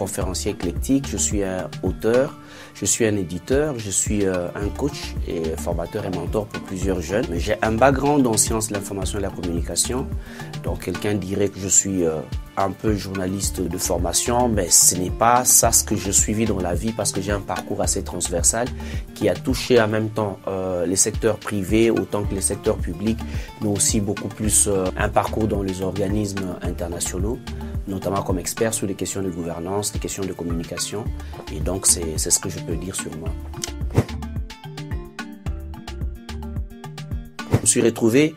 conférencier éclectique, je suis un auteur, je suis un éditeur, je suis un coach et formateur et mentor pour plusieurs jeunes. J'ai un background en sciences de l'information et de la communication. Donc quelqu'un dirait que je suis un peu journaliste de formation, mais ce n'est pas ça ce que je suivis dans la vie parce que j'ai un parcours assez transversal qui a touché en même temps les secteurs privés autant que les secteurs publics, mais aussi beaucoup plus un parcours dans les organismes internationaux, notamment comme expert sur les questions de gouvernance, les questions de communication. Et donc, c'est ce que je peux dire sur moi. Je me suis retrouvé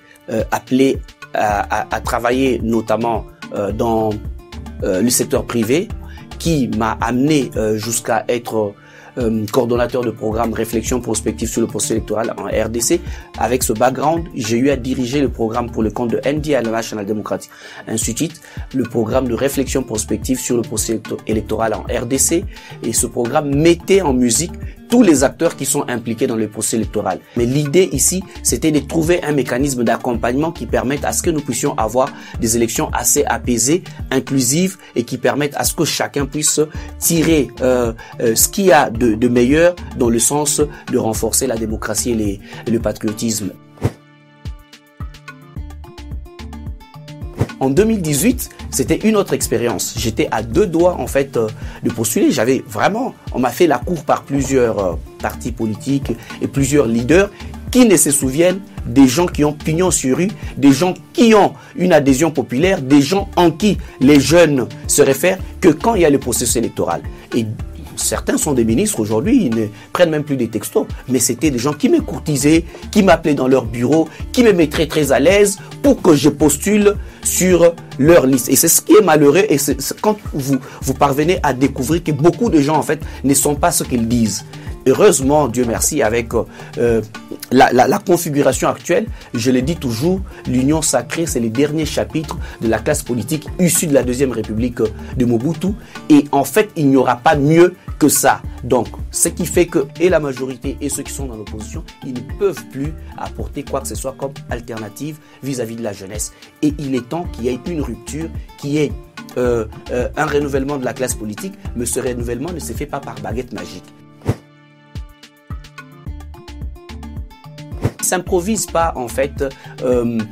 appelé à travailler notamment dans le secteur privé, qui m'a amené jusqu'à être coordonnateur de programme réflexion prospective sur le processus électoral en RDC. Avec ce background, j'ai eu à diriger le programme pour le compte de NDI, la National Democratic Institute, le programme de réflexion prospective sur le processus électoral en RDC. Et ce programme mettait en musique tous les acteurs qui sont impliqués dans le processus électoral. Mais l'idée ici, c'était de trouver un mécanisme d'accompagnement qui permette à ce que nous puissions avoir des élections assez apaisées, inclusives et qui permettent à ce que chacun puisse tirer ce qu'il y a de meilleur dans le sens de renforcer la démocratie et le patriotisme. En 2018, c'était une autre expérience. J'étais à 2 doigts en fait de postuler. On m'a fait la cour par plusieurs partis politiques et plusieurs leaders qui ne se souviennent des gens qui ont pignon sur rue, des gens qui ont une adhésion populaire, des gens en qui les jeunes se réfèrent que quand il y a le processus électoral. Et certains sont des ministres aujourd'hui, ils ne prennent même plus des textos, mais c'était des gens qui me courtisaient, qui m'appelaient dans leur bureau, qui me mettraient très à l'aise pour que je postule sur leur liste. Et c'est ce qui est malheureux, et c'est quand vous parvenez à découvrir que beaucoup de gens en fait ne sont pas ce qu'ils disent. Heureusement, Dieu merci, avec la configuration actuelle, je le dis toujours, l'union sacrée, c'est le dernier chapitre de la classe politique issue de la Deuxième République de Mobutu. Et en fait, il n'y aura pas mieux que ça. Donc, ce qui fait que et la majorité et ceux qui sont dans l'opposition, ils ne peuvent plus apporter quoi que ce soit comme alternative vis-à-vis de la jeunesse. Et il est temps qu'il y ait une rupture, qu'il y ait un renouvellement de la classe politique, mais ce renouvellement ne se fait pas par baguette magique. S'improvise pas en fait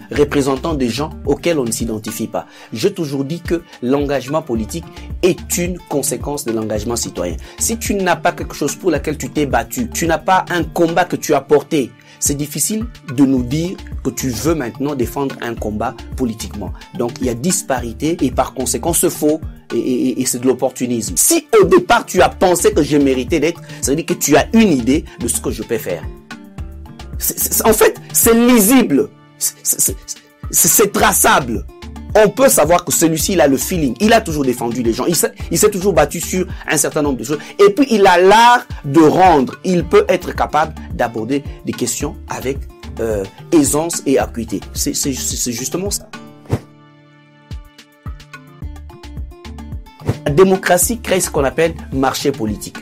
représentant des gens auxquels on ne s'identifie pas. J'ai toujours dit que l'engagement politique est une conséquence de l'engagement citoyen. Si tu n'as pas quelque chose pour laquelle tu t'es battu, tu n'as pas un combat que tu as porté, c'est difficile de nous dire que tu veux maintenant défendre un combat politiquement. Donc il y a disparité et par conséquent ce faux et c'est de l'opportunisme. Si au départ tu as pensé que je méritais d'être, ça veut dire que tu as une idée de ce que je peux faire. En fait, c'est lisible, c'est traçable. On peut savoir que celui-ci, il a le feeling, il a toujours défendu les gens, il s'est toujours battu sur un certain nombre de choses. Et puis, il a l'art de rendre, il peut être capable d'aborder des questions avec aisance et acuité. C'est justement ça. La démocratie crée ce qu'on appelle marché politique.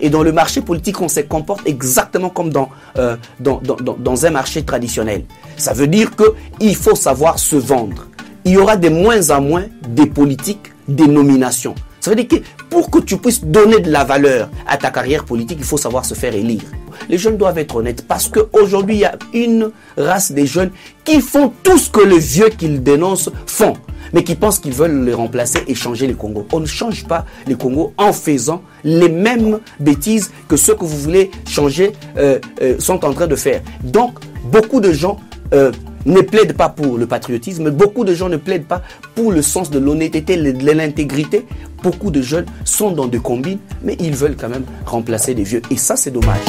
Et dans le marché politique, on se comporte exactement comme dans un marché traditionnel. Ça veut dire qu'il faut savoir se vendre. Il y aura de moins en moins des politiques, des nominations. Ça veut dire que pour que tu puisses donner de la valeur à ta carrière politique, il faut savoir se faire élire. Les jeunes doivent être honnêtes parce qu'aujourd'hui, il y a une race des jeunes qui font tout ce que les vieux qu'ils dénoncent font, mais qui pensent qu'ils veulent les remplacer et changer le Congo. On ne change pas le Congo en faisant les mêmes bêtises que ceux que vous voulez changer sont en train de faire. Donc, beaucoup de gens ne plaident pas pour le patriotisme, beaucoup de gens ne plaident pas pour le sens de l'honnêteté, de l'intégrité. Beaucoup de jeunes sont dans des combines, mais ils veulent quand même remplacer les vieux. Et ça, c'est dommage.